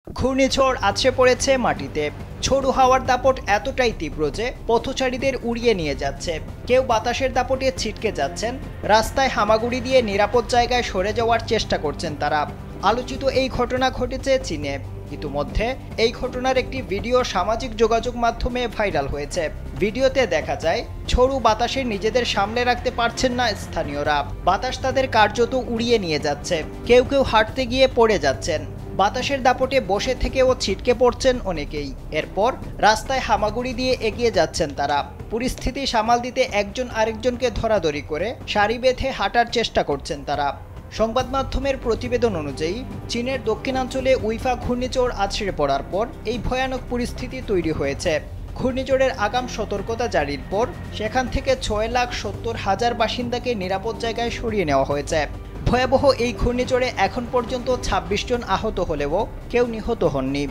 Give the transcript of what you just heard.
ঘূর্ণিঝড় আছড়ে পড়েছে মাটিতে। ঝোড়ো হাওয়ার দাপট এতটাই তীব্র যে পথচারীদের উড়িয়ে নিয়ে যাচ্ছে। কেউ বাতাসের দাপটে ছিটকে যাচ্ছেন, রাস্তায় হামাগুড়ি দিয়ে নিরাপদ জায়গায় সরে যাওয়ার চেষ্টা করছেন তারা। আলোচিত এই ঘটনা ঘটেছে চীনে। ইতিমধ্যে এই ঘটনার একটি ভিডিও সামাজিক যোগাযোগ মাধ্যমে ভাইরাল হয়েছে। ভিডিওতে দেখা যায় ঝোড়ো বাতাসে নিজেদের সামলে রাখতে পারছেন না স্থানীয়রা। বাতাস তাদের কার্যত উড়িয়ে নিয়ে যাচ্ছে। কেউ কেউ হাঁটতে গিয়ে পড়ে যাচ্ছেন। বাতাসের দাপটে বসে থেকেও ছিটকে পড়ছেন অনেকেই। এরপর রাস্তায় হামাগুড়ি দিয়ে এগিয়ে যাচ্ছেন তারা। পরিস্থিতি সামাল দিতে একজন আরেকজনকে ধরাধরি করে সারি বেঁধে হাঁটার চেষ্টা করছেন তারা। সংবাদ মাধ্যমের প্রতিবেদন অনুযায়ী চীনের দক্ষিণাঞ্চলে উইফা ঘূর্ণিঝড় আছড়ে পড়ার পর এই ভয়ানক পরিস্থিতি তৈরি হয়েছে। ঘূর্ণিঝড়ের আগাম সতর্কতা জারির পর সেখান থেকে 6,70,000 বাসিন্দাকে নিরাপদ জায়গায় সরিয়ে নেওয়া হয়েছে। ভয়াবহ এই ঘূর্ণিঝড়ে এখন পর্যন্ত 26 জন আহত হলেও কেউ নিহত হননি।